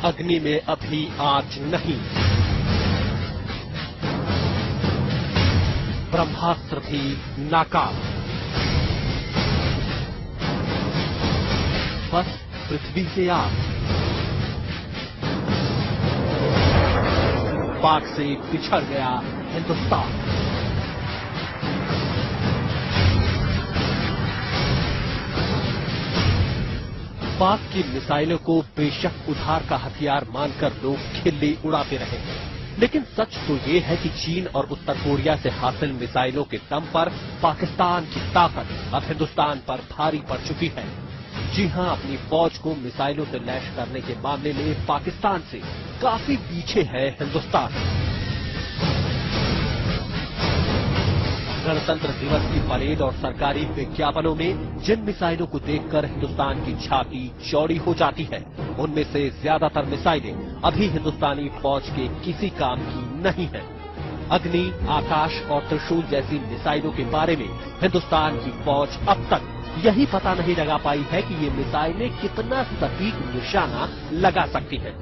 अग्नि में अभी आंच नहीं, ब्रह्मास्त्र भी नाकाम। बस पृथ्वी से आग। पाक से पिछड़ गया हिंदुस्तान। पाक की मिसाइलों को बेशक उधार का हथियार मानकर लोग खिल्ली उड़ाते रहे, लेकिन सच तो ये है कि चीन और उत्तर कोरिया से हासिल मिसाइलों के दम पर पाकिस्तान की ताकत अब हिंदुस्तान पर भारी पड़ चुकी है। जी हां, अपनी फौज को मिसाइलों से लैस करने के मामले में पाकिस्तान से काफी पीछे है हिंदुस्तान। गणतंत्र दिवस की परेड और सरकारी विज्ञापनों में जिन मिसाइलों को देखकर हिंदुस्तान की छाती चौड़ी हो जाती है, उनमें से ज्यादातर मिसाइलें अभी हिंदुस्तानी फौज के किसी काम की नहीं है। अग्नि, आकाश और त्रिशूल जैसी मिसाइलों के बारे में हिंदुस्तान की फौज अब तक यही पता नहीं लगा पाई है कि ये मिसाइलें कितना सटीक निशाना लगा सकती हैं।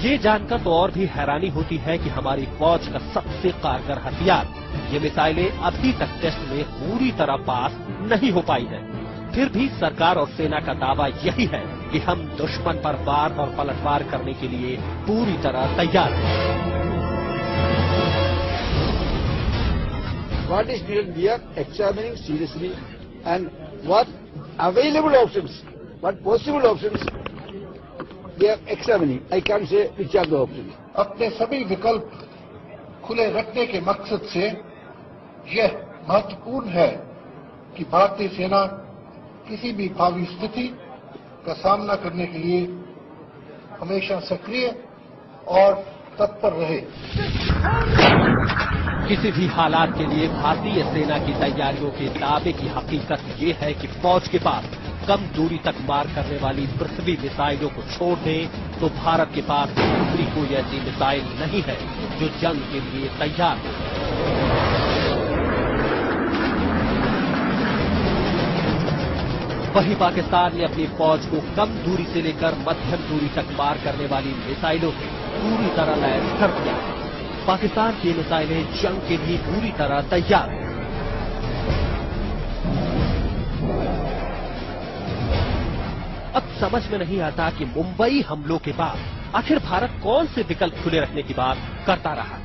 ये जानकर तो और भी हैरानी होती है कि हमारी फौज का सबसे कारगर हथियार ये मिसाइलें अभी तक टेस्ट में पूरी तरह पास नहीं हो पाई है। फिर भी सरकार और सेना का दावा यही है कि हम दुश्मन पर वार और पलटवार करने के लिए पूरी तरह तैयार हैं। What is needed, we are examining seriously, and what available options, what possible options, we are examining. I can't say which are the options. अपने सभी विकल्प खुले रखने के मकसद से यह महत्वपूर्ण है कि भारतीय सेना किसी भी भावी स्थिति का सामना करने के लिए हमेशा सक्रिय और तत्पर रहे। किसी भी हालात के लिए भारतीय सेना की तैयारियों के दावे की हकीकत ये है कि फौज के पास कम दूरी तक मार करने वाली पृथ्वी मिसाइलों को छोड़ दें तो भारत के पास दूसरी कोई ऐसी मिसाइल नहीं है जो जंग के लिए तैयार हो। वहीं पाकिस्तान ने अपनी फौज को कम दूरी से लेकर मध्यम दूरी तक मार करने वाली मिसाइलों से पूरी तरह लैस कर दिया। पाकिस्तान की मिसाइलें जंग के लिए पूरी तरह तैयार हैं। अब समझ में नहीं आता कि मुंबई हमलों के बाद आखिर भारत कौन से विकल्प खुले रखने की बात करता रहा।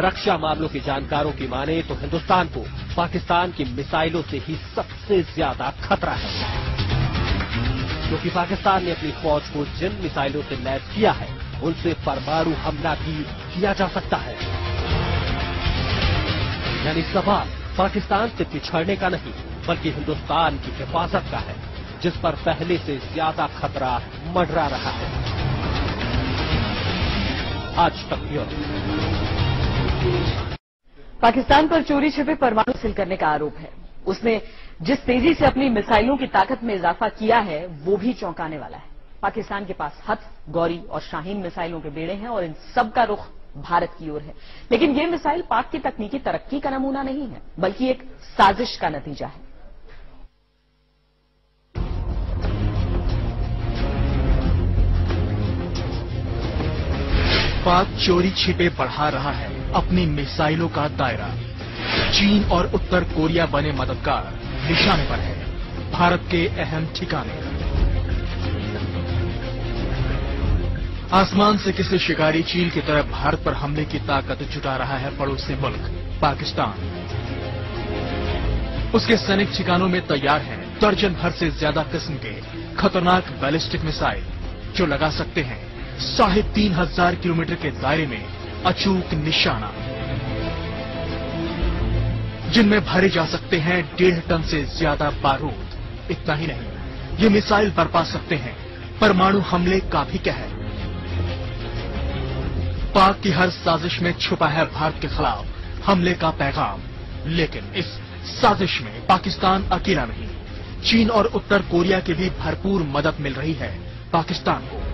रक्षा मामलों के जानकारों की माने तो हिंदुस्तान को पाकिस्तान की मिसाइलों से ही सबसे ज्यादा खतरा है, क्योंकि पाकिस्तान ने अपनी फौज को जिन मिसाइलों से लैस किया है उनसे परमाणु हमला भी किया जा सकता है। यानी सवाल पाकिस्तान से पिछड़ने का नहीं बल्कि हिंदुस्तान की हिफाजत का है, जिस पर पहले से ज्यादा खतरा मंडरा रहा है। आज तक ब्यूरो। पाकिस्तान पर चोरी छिपे परमाणु हासिल करने का आरोप है। उसने जिस तेजी से अपनी मिसाइलों की ताकत में इजाफा किया है वो भी चौंकाने वाला है। पाकिस्तान के पास हथ, गौरी और शाहीन मिसाइलों के बेड़े हैं और इन सब का रुख भारत की ओर है। लेकिन ये मिसाइल पाक की तकनीकी तरक्की का नमूना नहीं है बल्कि एक साजिश का नतीजा है। पाक चोरी छिपे बढ़ा रहा है अपनी मिसाइलों का दायरा। चीन और उत्तर कोरिया बने मददगार, निशाने पर है भारत के अहम ठिकाने। आसमान से किसी शिकारी चील की तरह भारत पर हमले की ताकत जुटा रहा है पड़ोसी मुल्क पाकिस्तान। उसके सैनिक ठिकानों में तैयार हैं दर्जन भर से ज्यादा किस्म के खतरनाक बैलिस्टिक मिसाइल जो लगा सकते हैं 3,500 किलोमीटर के दायरे में अचूक निशाना, जिनमें भरे जा सकते हैं 1.5 टन से ज्यादा बारूद। इतना ही नहीं, ये मिसाइल बरपा सकते हैं परमाणु हमले का भी कहर। पाक की हर साजिश में छुपा है भारत के खिलाफ हमले का पैगाम, लेकिन इस साजिश में पाकिस्तान अकेला नहीं, चीन और उत्तर कोरिया की भी भरपूर मदद मिल रही है पाकिस्तान को।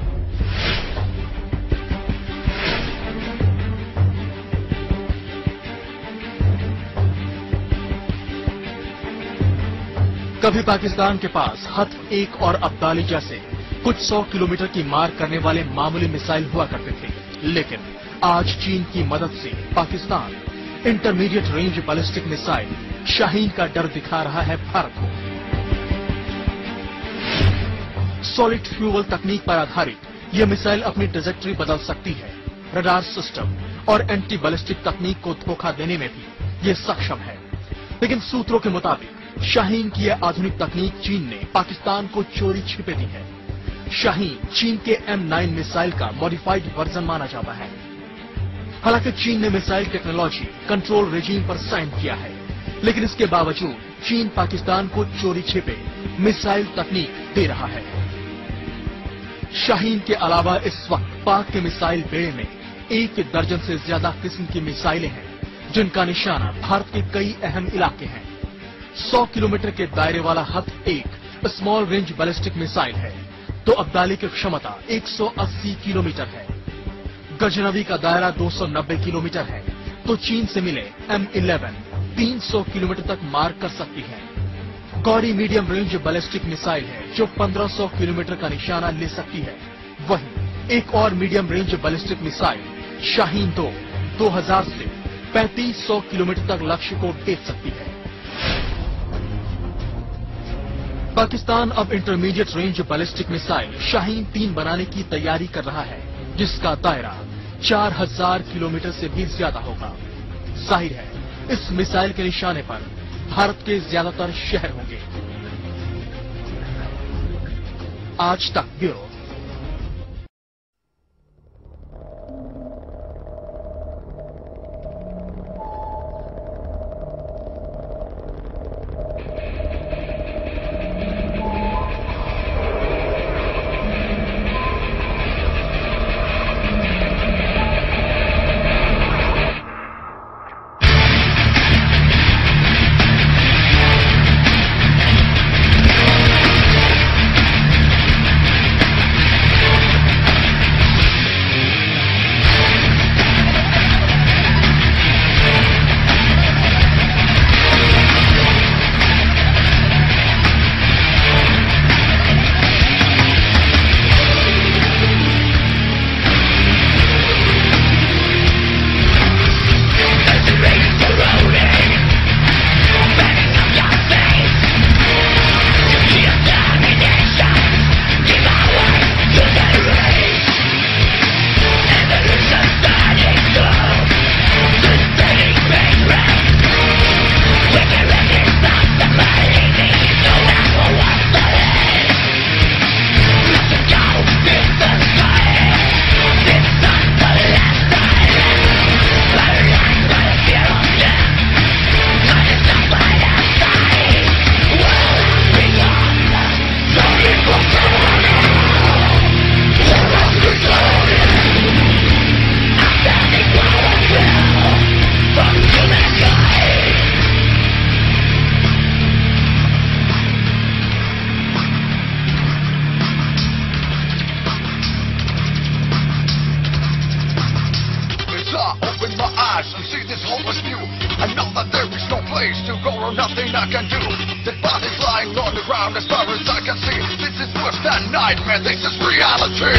कभी पाकिस्तान के पास हथ-1 और अब्दाली जैसे कुछ 100 किलोमीटर की मार करने वाले मामूली मिसाइल हुआ करते थे, लेकिन आज चीन की मदद से Pakistan intermediate range ballistic missile Shaheen का डर दिखा रहा है भारत को। सॉलिड फ्यूल तकनीक पर आधारित यह मिसाइल अपनी ट्रैजेक्टरी बदल सकती है। रडार सिस्टम और एंटी बैलिस्टिक तकनीक को धोखा देने में भी ये सक्षम है, लेकिन सूत्रों के मुताबिक शाहीन की यह आधुनिक तकनीक चीन ने पाकिस्तान को चोरी छिपे दी है। शाहीन चीन के M9 मिसाइल का मॉडिफाइड वर्जन माना जाता है। हालांकि चीन ने मिसाइल टेक्नोलॉजी कंट्रोल रेजीम पर साइन किया है, लेकिन इसके बावजूद चीन पाकिस्तान को चोरी छिपे मिसाइल तकनीक दे रहा है। शाहीन के अलावा इस वक्त पाक के मिसाइल बेड़े में 1 दर्जन से ज्यादा किस्म की मिसाइलें हैं, जिनका निशाना भारत के कई अहम इलाके हैं। 100 किलोमीटर के दायरे वाला हथ-1 स्मॉल रेंज बैलिस्टिक मिसाइल है, तो अब्दाली की क्षमता 180 किलोमीटर है। गजनवी का दायरा 290 किलोमीटर है, तो चीन से मिले M11 300 किलोमीटर तक मार कर सकती है। Gauri medium range ballistic missile है, जो 1500 किलोमीटर का निशाना ले सकती है। वहीं एक और medium range ballistic missile Shaheen 2 2000 से 3500 किलोमीटर तक लक्ष्य को भेज सकती है। पाकिस्तान अब intermediate range ballistic missile Shaheen 3 बनाने की तैयारी कर रहा है, जिसका दायरा 4000 किलोमीटर से भी ज्यादा होगा। जाहिर है, इस मिसाइल के निशाने पर भारत के ज्यादातर शहर होंगे। आज तक bureau. Nothing I can do. The body's lying on the ground as far as I can see. This is worse than nightmare. This is reality.